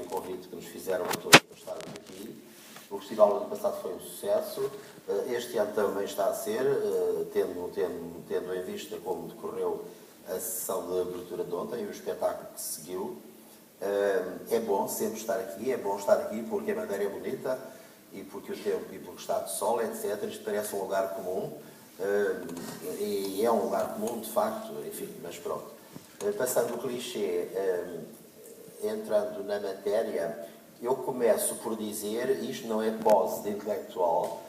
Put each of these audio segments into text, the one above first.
o convite que nos fizeram a todos para estarmos aqui. O festival do ano passado foi um sucesso. Este ano também está a ser, tendo em vista como decorreu a sessão de abertura de ontem e o espetáculo que seguiu. É bom sempre estar aqui, porque a Madeira é bonita e porque o tempo e porque está de sol, etc. Isto parece um lugar comum e é um lugar comum, de facto, enfim, mas pronto. Passando o clichê, entrando na matéria, eu começo por dizer, isto não é pose de intelectual,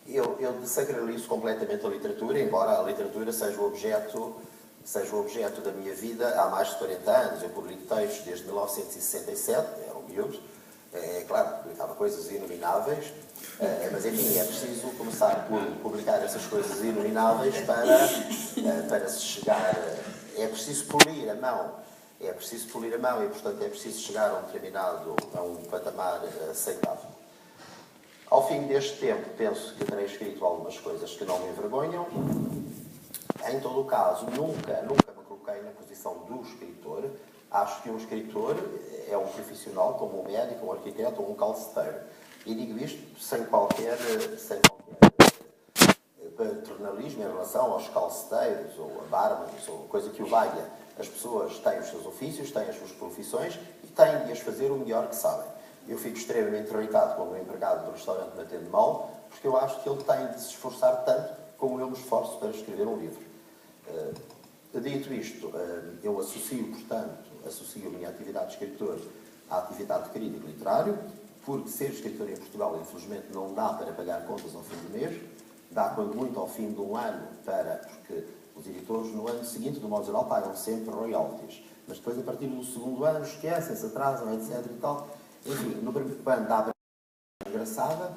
eu desacralizo completamente a literatura, embora a literatura seja o objeto da minha vida há mais de 40 anos. Eu publico textos desde 1967, era um miúdo, é claro, publicava coisas inomináveis, mas enfim, é preciso começar por publicar essas coisas inomináveis para se chegar, é preciso polir a mão e, portanto, é preciso chegar a um patamar aceitável. Ao fim deste tempo, penso que terei escrito algumas coisas que não me envergonham. Em todo o caso, nunca me coloquei na posição do escritor. Acho que um escritor é um profissional, como um médico, um arquiteto ou um calceteiro. E digo isto sem qualquer paternalismo em relação aos calceteiros ou a barmans ou coisa que o valha. As pessoas têm os seus ofícios, têm as suas profissões e têm de as fazer o melhor que sabem. Eu fico extremamente irritado quando o empregado do restaurante me atende mal, porque eu acho que ele tem de se esforçar tanto como eu me esforço para escrever um livro. Dito isto, eu associo a minha atividade de escritor à atividade de crítico literário, porque ser escritor em Portugal, infelizmente, não dá para pagar contas ao fim do mês, dá quando muito ao fim de um ano porque os editores no ano seguinte, do modo geral, pagam sempre royalties, mas depois a partir do segundo ano esquecem-se, atrasam, etc. e tal. Enfim, no primeiro ano dá para engraçada,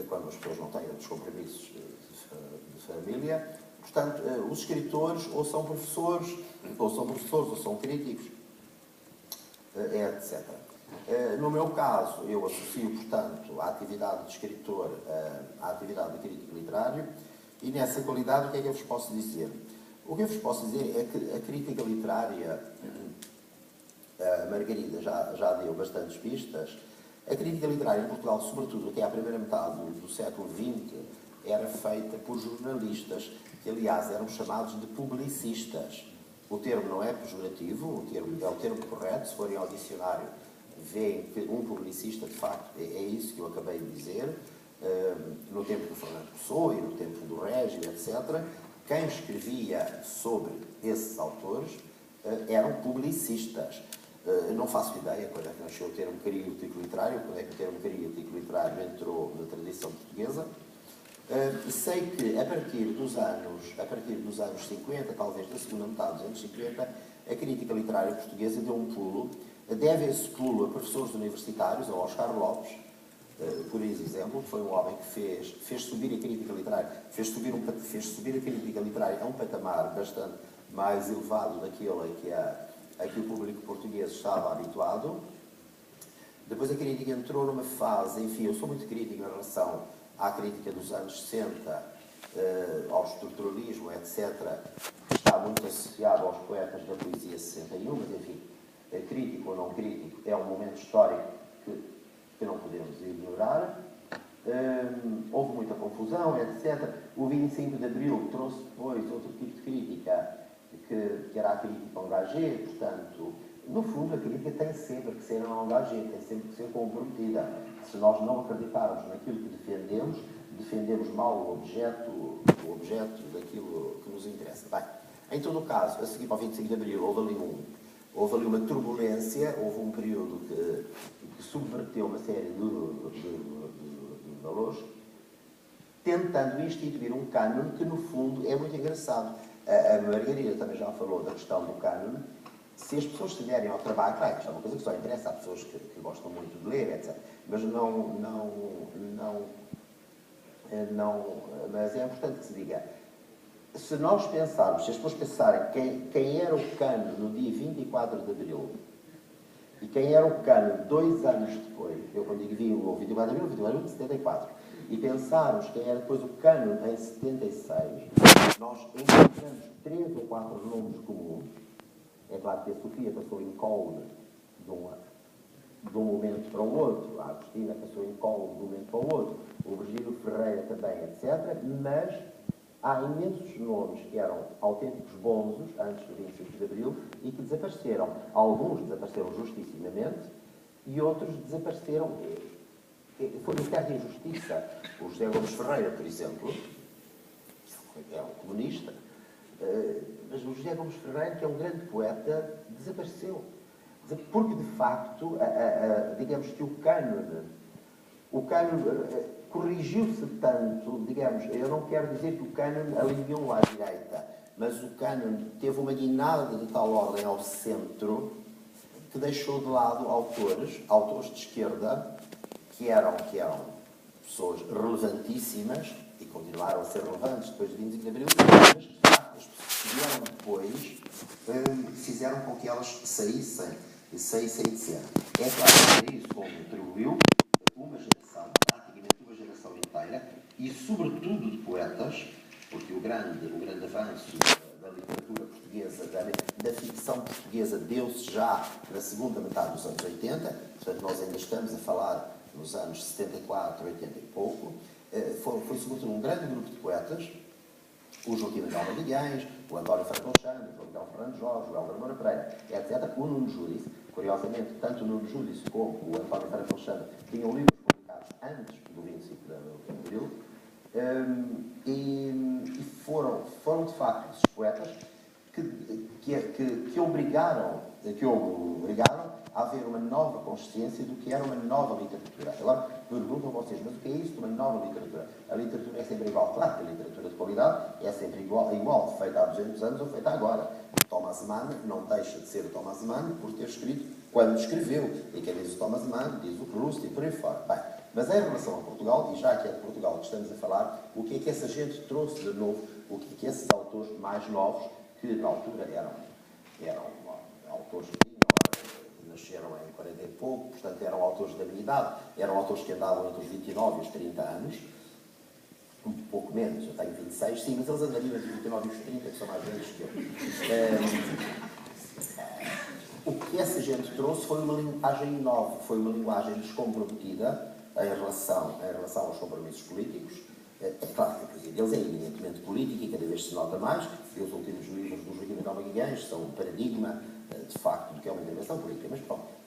quando as pessoas não têm outros compromissos de família. Portanto, os escritores ou são professores, ou são críticos, etc. No meu caso, eu associo, portanto, a atividade de escritor à atividade de crítico literário e, nessa qualidade, o que é que eu vos posso dizer? O que eu vos posso dizer é que a crítica literária, a Margarida já deu bastantes pistas, a crítica literária em Portugal, sobretudo até à primeira metade do século XX, era feita por jornalistas, que aliás eram chamados de publicistas. O termo não é pejorativo, é o termo correto. Se forem ao dicionário, veem que um publicista, de facto, é isso que eu acabei de dizer, no tempo do Fernando Pessoa e no tempo do Régio, etc. Quem escrevia sobre esses autores eram publicistas. Não faço ideia quando é que nasceu o termo crítico literário, quando é que o termo crítico literário entrou na tradição portuguesa. Sei que a partir dos anos 50, talvez da segunda metade dos anos 50, a crítica literária portuguesa deu um pulo. Deve esse pulo a professores universitários, a Oscar Lopes, por exemplo, que foi um homem que fez subir a crítica literária, fez subir a crítica literária a um patamar bastante mais elevado daquele a que o público português estava habituado. Depois a crítica entrou numa fase, enfim, eu sou muito crítico em relação à crítica dos anos 60, ao estruturalismo, etc., que está muito associado aos poetas da poesia 61, mas enfim, crítico ou não crítico, é um momento histórico que não podemos ignorar. Houve muita confusão, etc. O 25 de Abril trouxe depois outro tipo de crítica, que era a crítica engagée. Portanto, no fundo, a crítica tem sempre que ser engagée, tem sempre que ser comprometida. Se nós não acreditarmos naquilo que defendemos mal o objeto daquilo que nos interessa. Bem, em todo o caso, a seguir para o 25 de Abril, houve ali uma turbulência, houve um período que subverteu uma série de valores, tentando instituir um cânone que, no fundo, é muito engraçado. A Margarida também já falou da questão do cânone. Se as pessoas estiverem ao trabalho, claro, isto é uma coisa que só interessa a pessoas que gostam muito de ler, etc. Mas mas é importante que se diga, se nós pensarmos, se as pessoas pensarem quem era o cânone no dia 24 de Abril e quem era o cânone 2 anos depois, eu quando digo vi o 24 de Abril, 24 de Abril de 74, e pensarmos quem era depois o cânone em 76, nós encontramos 3 ou 4 nomes comuns. É claro que a Sofia passou incólume de um momento para o outro. A Agostina passou incólume de um momento para o outro. O Virgílio Ferreira também, etc. Mas há imensos nomes que eram autênticos bonzos antes do 25 de Abril e que desapareceram. Alguns desapareceram justissimamente e outros desapareceram. Foi uma certa injustiça. O José Gomes Ferreira, por exemplo, é um comunista, mas o José Gomes Ferreira, que é um grande poeta, desapareceu. Porque, de facto, digamos que o cânone corrigiu-se tanto, digamos, eu não quero dizer que o cânone alinhou à direita, mas o cânone teve uma guinada de tal ordem ao centro que deixou de lado autores de esquerda, que eram pessoas relevantíssimas e continuaram a ser relevantes depois de 25 de Abril, mas de facto as pessoas que vieram depois fizeram com que elas saíssem de cena. É claro que isso contribuiu uma geração, praticamente uma geração inteira, e sobretudo de poetas, porque o grande avanço da literatura portuguesa, da ficção portuguesa, deu-se já na segunda metade dos anos 80, portanto nós ainda estamos a falar nos anos 74, 80 e pouco. Foi sobretudo um grande grupo de poetas, o Joaquim Manuel Magalhães, o António Franco Alexandre, o Miguel Fernando Jorge, o Helder Moura Pereira, etc. O Nuno Júdice, curiosamente, tanto o Nuno Júdice como o António Franco Alexandre tinham livros publicados antes do 25 de Abril, e foram de facto esses poetas que obrigaram a haver uma nova consciência do que era uma nova literatura. Agora, perguntam vocês, mas o que é isso de uma nova literatura? A literatura é sempre igual. Claro que a literatura de qualidade é sempre igual, feita há 200 anos ou feita agora. O Thomas Mann não deixa de ser o Thomas Mann por ter escrito quando escreveu. E quem diz o Thomas Mann, diz o Proust e por aí fora. Bem, mas em relação a Portugal, e já que é de Portugal que estamos a falar, o que é que essa gente trouxe de novo? O que é que esses autores mais novos, que na altura eram autores que nasceram em 40 e pouco, portanto eram autores da minha idade, eram autores que andavam entre os 29 e os 30 anos, um pouco menos, eu tenho 26, sim, mas eles andariam entre os 29 e os 30, que são mais velhos que eu. O que essa gente trouxe foi uma linguagem nova, foi uma linguagem descomprometida em relação aos compromissos políticos. É claro que a poesia deles é eminentemente política e cada vez se nota mais, e os últimos livros do Joaquim Manuel Magalhães são um paradigma, de facto, do que é uma intervenção política.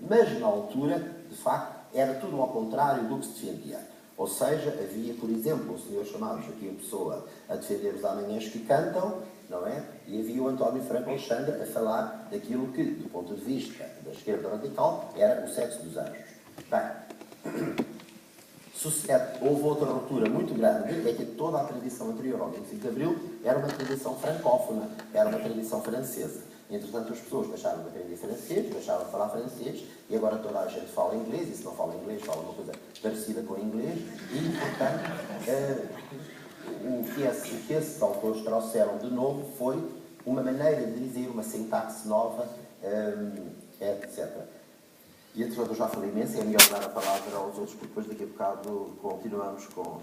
Mas na altura, de facto, era tudo ao contrário do que se defendia. Ou seja, havia, por exemplo, um senhor chamado Joaquim Pessoa a defender os amanhãs que cantam, não é? E havia o António Franco Alexandre a falar daquilo que, do ponto de vista da esquerda radical, era o sexo dos anjos. Bem, houve outra ruptura muito grande, é que toda a tradição anterior ao 25 de Abril era uma tradição francófona, era uma tradição francesa. Entretanto, as pessoas deixaram de aprender francês, deixaram de falar francês, e agora toda a gente fala inglês, e se não fala inglês, fala uma coisa parecida com inglês, e, portanto, o que esses autores trouxeram de novo foi uma maneira de dizer, uma sintaxe nova, etc. E, entretanto, eu já falei imenso, é melhor dar a palavra aos outros, porque depois daqui a bocado continuamos com...